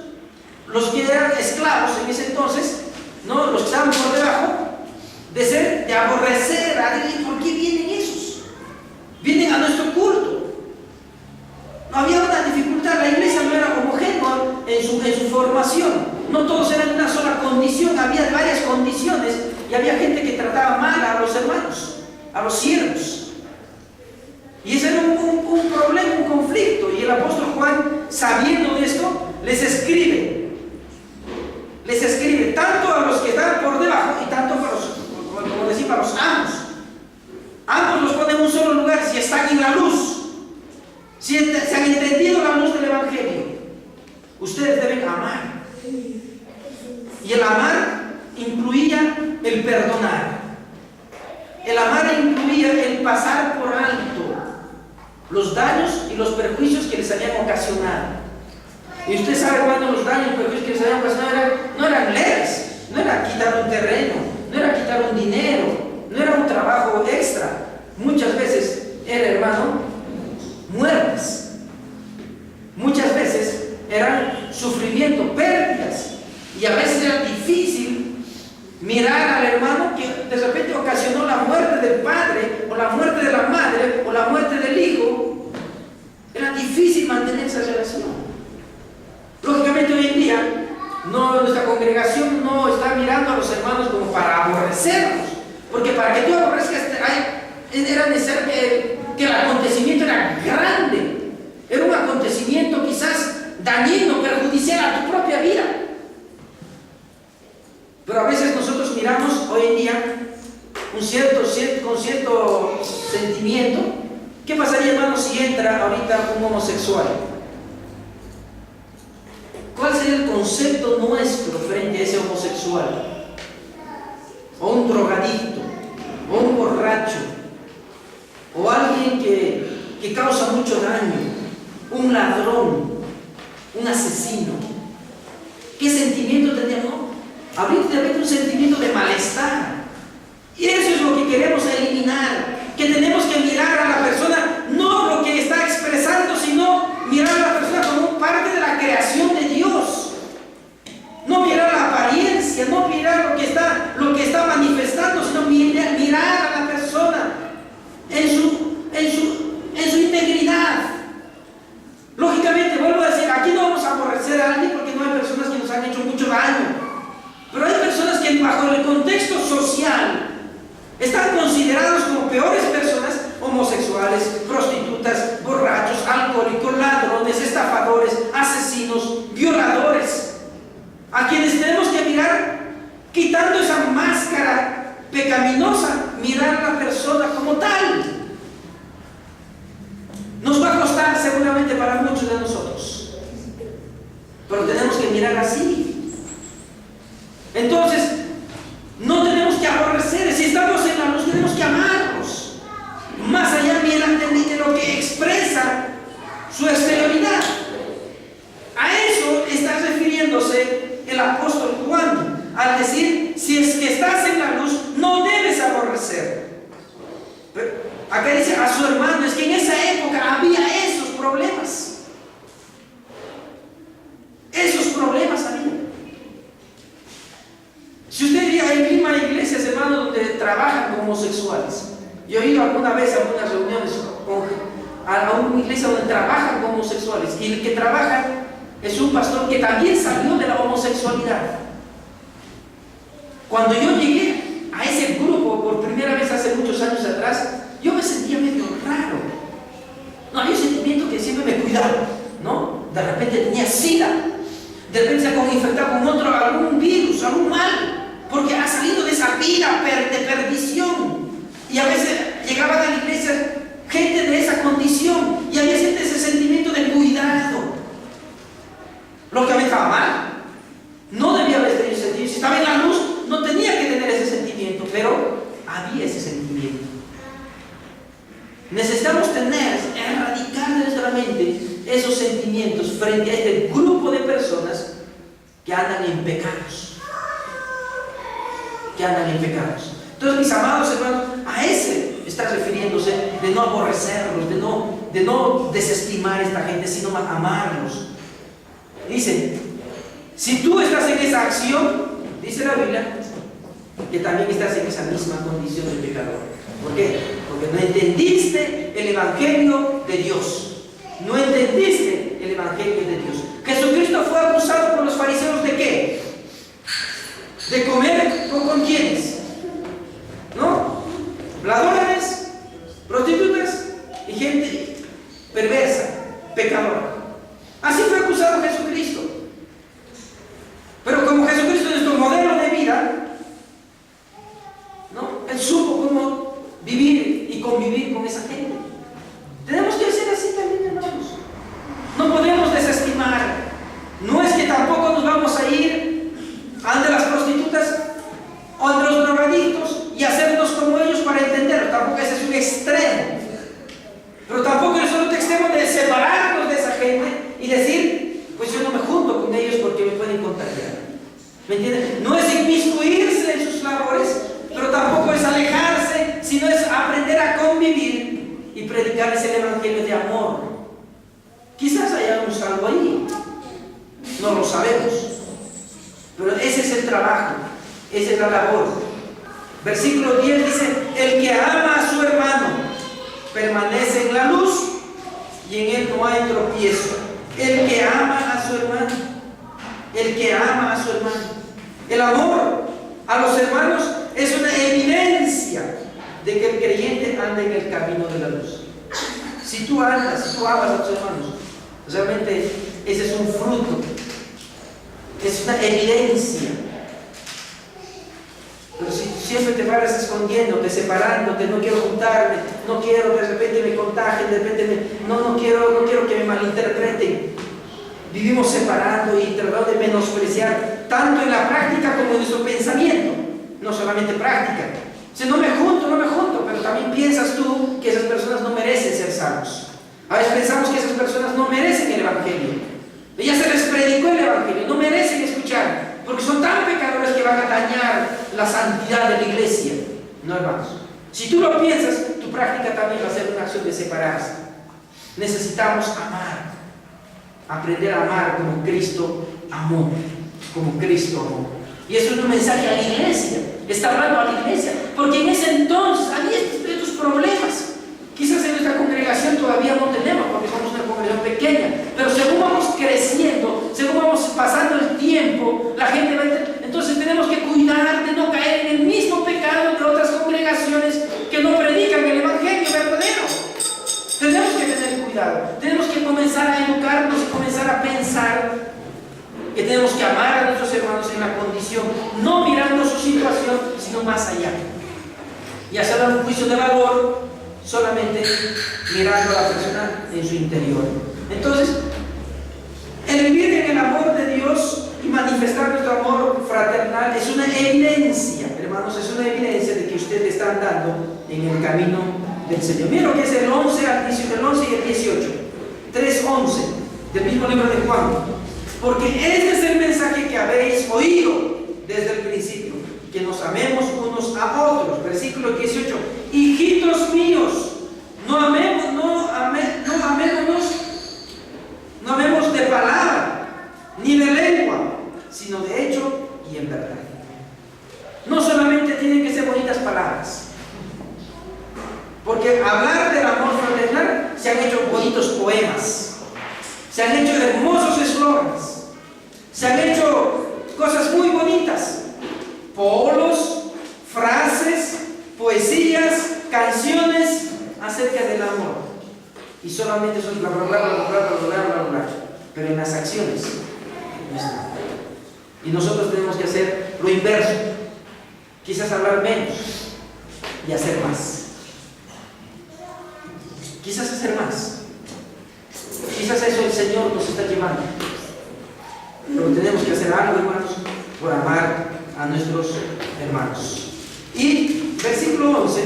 los que eran esclavos en ese entonces, ¿no? Los que estaban por debajo, de aborrecer a Dios. ¿Por qué vienen esos? Vienen a nuestro culto. No había una dificultad, la iglesia no era homogénea en su formación. No todos eran una sola condición, había varias condiciones y había gente que trataba mal a los hermanos, a los siervos. Y ese era un problema, un conflicto. Y el apóstol Juan, sabiendo de esto, les escribe tanto a los que están por debajo y tanto para los amos. Ambos los ponen en un solo lugar si están en la luz, si se han entendido la luz del Evangelio. Ustedes deben amar. Y el amar incluía el perdonar. El amar incluía el pasar por alto los daños y los perjuicios que les habían ocasionado. Y usted sabe, hermano, los daños y perjuicios que les habían ocasionado no eran leves. No era quitar un terreno, no era quitar un dinero, no era un trabajo extra. Muchas veces era, hermano, muertes. Muchas veces eran sufrimiento, pérdidas. Y a veces era difícil mirar al hermano que de repente ocasionó la muerte del padre, o la muerte de la madre, o la muerte del hijo. Era difícil mantener esa relación. Lógicamente hoy en día, nuestra congregación no está mirando a los hermanos como para aborrecerlos, porque para que tú aborrezcas era necesario que el acontecimiento era grande, era un acontecimiento quizás dañino, perjudicial a tu propia vida. Pero a veces nosotros miramos hoy en día con cierto sentimiento. ¿Qué pasaría, hermano, si entra ahorita un homosexual? ¿Cuál sería el concepto nuestro frente a ese homosexual? O un drogadicto, o un borracho, o alguien que causa mucho daño, un ladrón, un asesino. ¿Qué sentimiento tendríamos? Habría un sentimiento de malestar. Y eso es lo que queremos eliminar, que tenemos que mirar a la persona, no lo que está expresando, sino mirar a la persona como parte de la creación de Dios. No mirar la apariencia, no mirar lo que está manifestando, sino mirar a la persona en su integridad. Lógicamente, vuelvo a decir, aquí no vamos a aborrecer a alguien porque no hay personas que nos han hecho mucho daño. Pero hay personas que bajo el contexto social están considerados como peores personas: homosexuales, prostitutas, borrachos, alcohólicos, ladrones, estafadores, asesinos, violadores, a quienes tenemos que mirar quitando esa máscara pecaminosa, mirar a la persona como tal. Nos va a costar seguramente para muchos de nosotros, pero tenemos que mirar así. Entonces, no tenemos que aborrecer. Si estamos en la luz, tenemos que amarlos, más allá de lo que expresa su exterioridad. A eso está refiriéndose el apóstol Juan al decir: si es que estás en la luz, no debes aborrecer. Pero acá dice a su hermano. Es que en esa época había esos problemas. Esos problemas había. Si usted llega en Lima, iglesias, hermano, donde trabajan con homosexuales. Yo he ido alguna vez a unas reuniones a una iglesia donde trabajan con homosexuales, y el que trabaja es un pastor que también salió de la homosexualidad. Cuando yo llegué a ese grupo por primera vez hace muchos años atrás, yo me sentía medio raro. No, había un sentimiento que siempre me cuidaba, ¿no? De repente tenía sida, de repente se ha infectado con algún virus, algún mal, porque ha salido de esa vida de perdición. Y a veces llegaban a la iglesia gente de esa condición, y había siempre ese sentimiento de cuidado. Lógicamente estaba mal, no debía haber tenido ese sentimiento. Si estaba en la luz, no tenía que tener ese sentimiento, pero había ese sentimiento. Necesitamos erradicar de nuestra mente esos sentimientos frente a este grupo de personas que andan en pecados. Entonces, mis amados hermanos, a ese está refiriéndose, de no aborrecerlos, de no desestimar a esta gente, sino amarlos. Dice: si tú estás en esa acción, dice la Biblia, que también estás en esa misma condición de pecador. ¿Por qué? Porque no entendiste el evangelio de Dios. No entendiste el evangelio de Dios. Jesucristo fue acusado por los fariseos ¿de qué? De comer con quiénes, ¿no? Ladrones, prostitutas y gente perversa, pecadora. Así fue acusado Jesucristo. Pero como Jesucristo es nuestro modelo de vida, ¿no? Él supo cómo vivir y convivir con esa gente. Tenemos que hacer así también, hermanos. No podemos desestimar. No es que tampoco nos vamos a ir ante las prostitutas o ante los drogadictos y hacernos como ellos para entenderlo. Tampoco ese es un extremo. Pero tampoco es otro extremo de separarnos de esa gente y decir: pues yo no me junto con ellos porque me pueden contagiar. ¿Me entienden? No es inmiscuirse en sus labores, pero tampoco es alejarse, sino es aprender a convivir y predicarles el evangelio de amor. Quizás haya un salvo ahí, no lo sabemos, pero es el trabajo, esa es la labor. Versículo 10 dice, el que ama a su hermano permanece en la luz y en él no hay tropiezo. El que ama a su hermano, el que ama a su hermano. El amor a los hermanos es una evidencia de que el creyente anda en el camino de la luz. Si tú amas a tus hermanos, realmente ese es un fruto, es una evidencia. Pero si siempre te paras escondiéndote, separándote, no quiero juntarme, no quiero, de repente me contagien, de repente no quiero que me malinterpreten. Vivimos separando y tratando de menospreciar, tanto en la práctica como en nuestro pensamiento, no solamente práctica. O sea, no me junto, pero también piensas tú que esas personas no merecen ser salvos. A veces pensamos que esas personas no merecen el Evangelio. Ya se les predicó el Evangelio, no merecen escuchar, porque son tan pecadores que van a dañar la santidad de la iglesia. No, hermanos. Si tú lo piensas, tu práctica también va a ser una acción de separarse. Necesitamos amar, aprender a amar como Cristo amó, Y eso es un mensaje a la iglesia. Está hablando a la iglesia, porque en ese entonces había estos problemas. Quizás en nuestra congregación todavía no tenemos, porque somos una congregación pequeña, pero según vamos creciendo, según vamos pasando el tiempo, la gente va a... Entonces tenemos que cuidar de no caer en el mismo pecado de otras congregaciones que no predican el Evangelio verdadero. Tenemos que tener cuidado, tenemos que comenzar a educarnos y comenzar a pensar que tenemos que amar a nuestros hermanos en la condición, no mirando su situación, sino más allá. Y hacer un juicio de valor solamente mirando a la persona en su interior. Entonces, el vivir en el amor de Dios y manifestar nuestro amor fraternal es una evidencia, hermanos, es una evidencia de que ustedes están andando en el camino del Señor. Miren lo que es el 11 y el 18, 3:11 del mismo libro de Juan. Porque este es el mensaje que habéis oído desde el principio, que nos amemos unos a otros. Versículo 18. Hijitos míos, no amemos de palabra, ni de lengua, sino de hecho y en verdad. No solamente tienen que ser bonitas palabras, porque hablar del amor fraternal se han hecho bonitos poemas, se han hecho hermosos eslogans, se han hecho cosas muy bonitas, polos, frases, poesías, canciones acerca del amor. Y solamente son bla bla bla bla bla bla bla, pero en las acciones no está. Y nosotros tenemos que hacer lo inverso, quizás hablar menos y hacer más. Quizás hacer más. Quizás a eso el Señor nos está llevando. Pero tenemos que hacer algo, hermanos, por amar a nuestros hermanos. Y versículo 11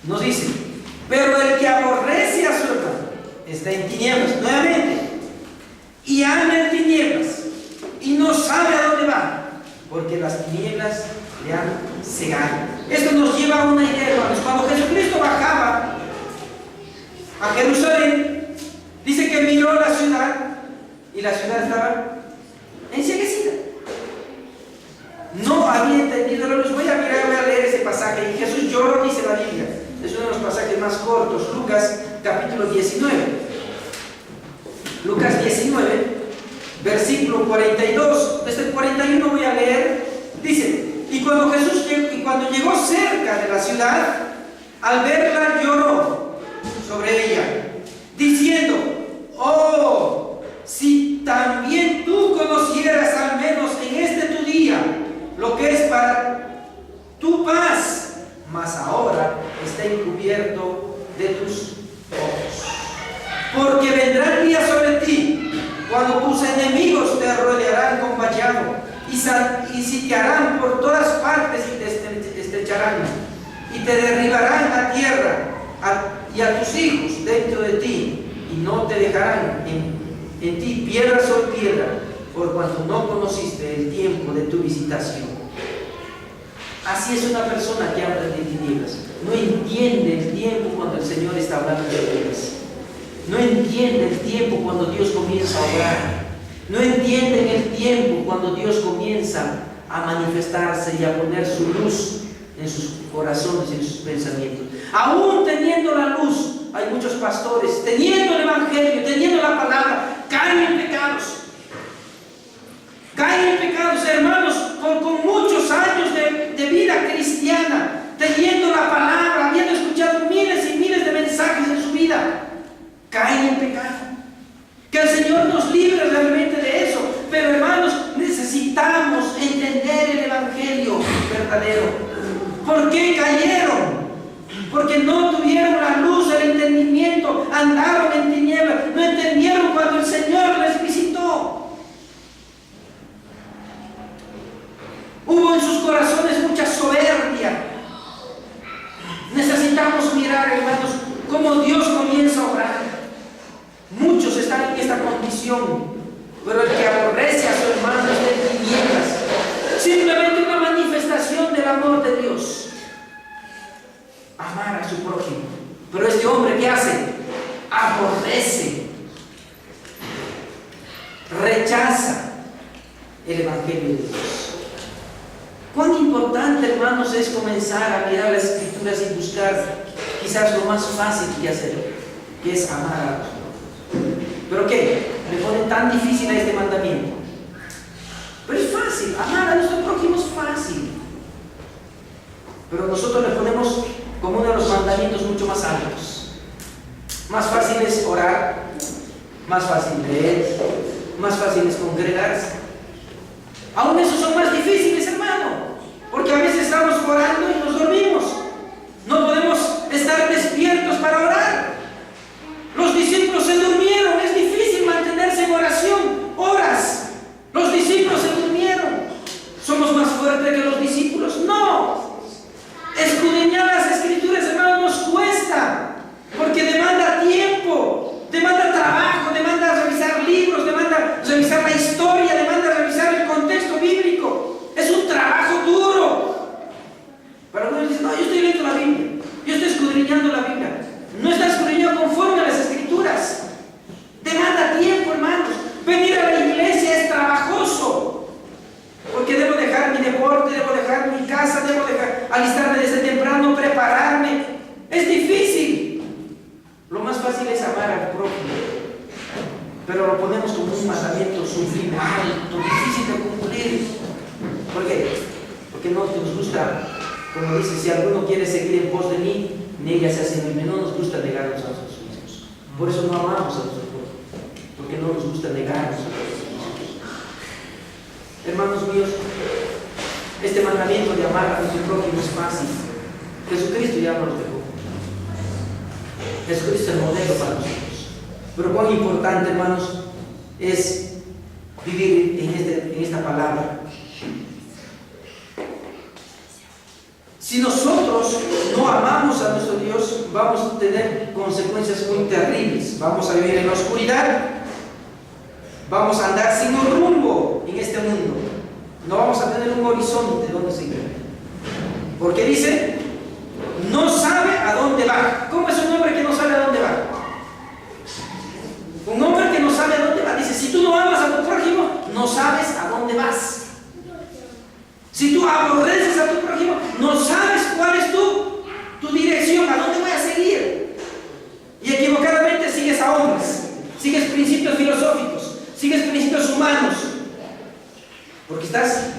nos dice: pero el que aborrece a su hermano está en tinieblas, nuevamente, y anda en tinieblas, y no sabe a dónde va, porque las tinieblas le han cegado. Esto nos lleva a una idea, hermanos. Cuando Jesucristo bajaba a Jerusalén, dice que miró la ciudad, y la ciudad estaba enceguecida. No había entendido la luz. Voy a leer ese pasaje. Y Jesús lloró, dice la Biblia. Es uno de los pasajes más cortos. Lucas capítulo 19. Lucas 19, versículo 42. Desde el 41 voy a leer. Dice: y cuando llegó cerca de la ciudad, al verla lloró sobre ella, diciendo: oh, si también tú conocieras al menos en este tu día lo que es para tu paz, mas ahora está encubierto de tus ojos. Porque vendrá el día sobre ti, cuando tus enemigos te rodearán con vallado, y sitiarán por todas partes y te estrecharán, y te derribarán a tierra, y a tus hijos dentro de ti, y no te dejarán en ti piedra sobre piedra, por cuanto no conociste el tiempo de tu visitación. Así es una persona que habla de tinieblas. No entiende el tiempo cuando el Señor está hablando de tinieblas. No entiende el tiempo cuando Dios comienza a obrar. No entienden el tiempo cuando Dios comienza a manifestarse y a poner su luz en sus corazones y en sus pensamientos. Aún teniendo la luz, hay muchos pastores, teniendo el Evangelio, teniendo la palabra, caen en pecados. Caen en pecados, hermanos, con muchos años de vida cristiana, teniendo la palabra, habiendo escuchado miles y miles de mensajes en su vida, caen en pecado. Que el Señor nos libre realmente de eso. Pero hermanos, necesitamos entender el Evangelio verdadero. ¿Por qué cayeron? Porque no tuvieron la luz del entendimiento, andaron en tinieblas, no entendieron cuando el Señor les visitó. Hubo en sus corazones mucha soberbia. Necesitamos mirar, hermanos, cómo Dios comienza a obrar. Muchos están en esta condición, pero el que aborrece a su hermano está en tinieblas. Simplemente una manifestación del amor de Dios. Amar a su prójimo. Pero este hombre, ¿qué hace? Aborrece, rechaza el Evangelio de Dios. Cuán importante, hermanos, es comenzar a mirar las Escrituras y buscar quizás lo más fácil que hacer, que es amar a los prójimos. ¿Pero qué? Le ponen tan difícil a este mandamiento. Pero es fácil, amar a nuestro prójimo es fácil. Pero nosotros le ponemos como uno de los mandamientos mucho más altos. Más fácil es orar, más fácil leer, más fácil es congregarse. Aún esos son más difíciles, hermano, porque a veces estamos orando y nos dormimos. No podemos estar despiertos para orar. Los discípulos se durmieron, es difícil mantenerse en oración horas. Los discípulos se durmieron. ¿Somos más fuertes que los discípulos? No. Escudriñar las Escrituras, hermano, nos cuesta, porque demanda tiempo, demanda trabajo, demanda revisar libros, demanda revisar la historia, demanda revisar el contexto bíblico. Es un trabajo duro. Pero algunos dicen, no, yo estoy leyendo la Biblia, yo estoy escudriñando la Biblia. No está escudriñando conforme a las Escrituras. Demanda tiempo, hermanos. Venir a la iglesia es trabajoso, porque debo dejar mi deporte, debo dejar mi casa, debo alistarme desde temprano, prepararme. Es difícil. Lo más fácil es amar al prójimo, pero lo ponemos como un mandamiento sublime, alto, difícil de cumplir. ¿Por qué? Porque no nos gusta, como dice, si alguno quiere seguir en pos de mí, nieguese a sí mismo. No nos gusta negarnos a nosotros mismos. Por eso no amamos a nuestro prójimo, porque no nos gusta negarnos a nosotros mismos. Hermanos míos, este mandamiento de amar a nuestro prójimo es fácil. Jesucristo ya nos lo dejó. Jesucristo es el modelo para nosotros. Pero cuán importante, hermanos, es vivir en esta palabra. Si nosotros no amamos a nuestro Dios, vamos a tener consecuencias muy terribles. Vamos a vivir en la oscuridad. Vamos a andar sin un rumbo en este mundo. No vamos a tener un horizonte donde seguir. Porque dice, no sabe a dónde va. ¿Cómo es un hombre que no sabe a dónde va? Un hombre que no sabe a dónde va. Dice, si tú no amas a tu prójimo, no sabes a dónde vas. Si tú aborreces a tu prójimo, no sabes cuál es tu dirección, a dónde voy a seguir. Y equivocadamente sigues a hombres, sigues principios filosóficos, sigues principios humanos, porque estás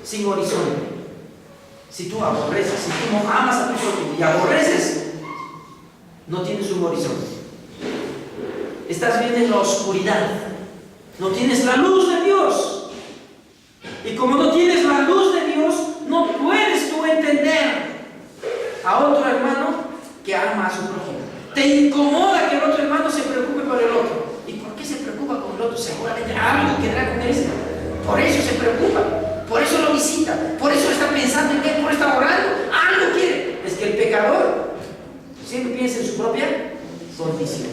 sin horizonte. Si tú aborreces, si tú no amas a tu prójimo y aborreces, no tienes un horizonte. Estás bien en la oscuridad, no tienes la luz de Dios. Y como no tienes la luz de Dios, no puedes tú entender a otro hermano que ama a su prójimo. Te incomoda que el otro hermano se preocupe por el otro. ¿Y por qué se preocupa con el otro? Seguramente algo quedará con él. Por eso se preocupa, por eso lo visita, por eso está pensando en él, por eso está orando. Algo quiere. Es que el pecador siempre piensa en su propia condición.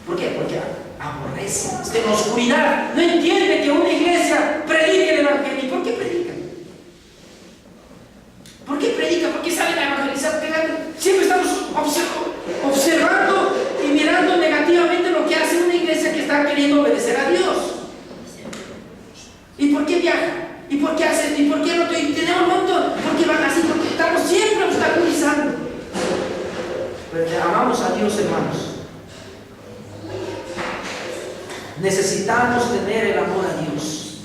¿Por qué? Porque aborrece, está en la oscuridad, no entiende que una iglesia predique el Evangelio. ¿Y por qué predica? ¿Por qué predica? ¿Por qué salen a evangelizar? Siempre estamos observando y mirando negativamente lo que hace una iglesia que está queriendo obedecer a Dios. Necesitamos tener el amor a Dios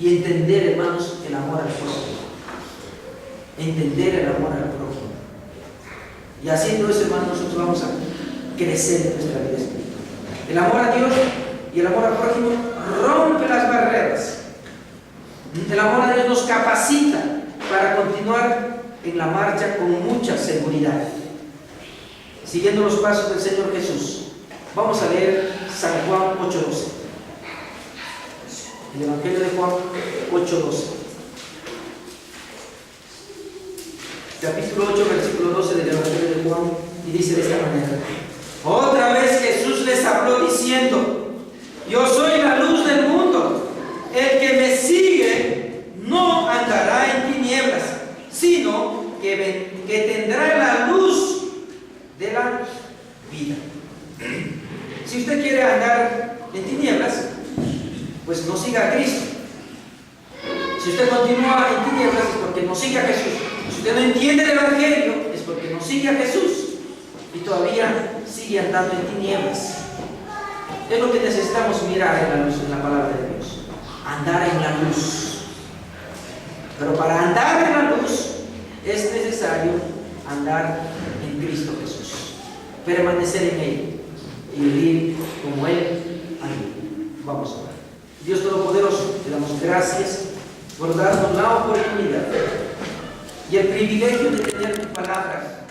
y entender, hermanos, el amor al prójimo. Entender el amor al prójimo. Y haciendo eso, hermanos, nosotros vamos a crecer en nuestra vida espiritual. El amor a Dios y el amor al prójimo rompe las barreras. El amor a Dios nos capacita para continuar en la marcha con mucha seguridad, siguiendo los pasos del Señor Jesús. Vamos a leer San Juan 8:12. El Evangelio de Juan 8:12. Capítulo 8, versículo 12 del Evangelio de Juan, y dice de esta manera: otra vez Jesús les habló diciendo: yo soy la luz del mundo. El que me sigue no andará en tinieblas, sino que tendrá la luz de la vida. Si usted quiere andar en tinieblas, pues no siga a Cristo. Si usted continúa en tinieblas es porque no sigue a Jesús. Si usted no entiende el Evangelio es porque no sigue a Jesús y todavía sigue andando en tinieblas. Es lo que necesitamos mirar en la luz, en la palabra de Dios. Andar en la luz. Pero para andar en la luz es necesario andar en Cristo Jesús, permanecer en Él y vivir como Él vive. Vamos a orar. Dios Todopoderoso, te damos gracias por darnos la oportunidad y el privilegio de tener tu palabra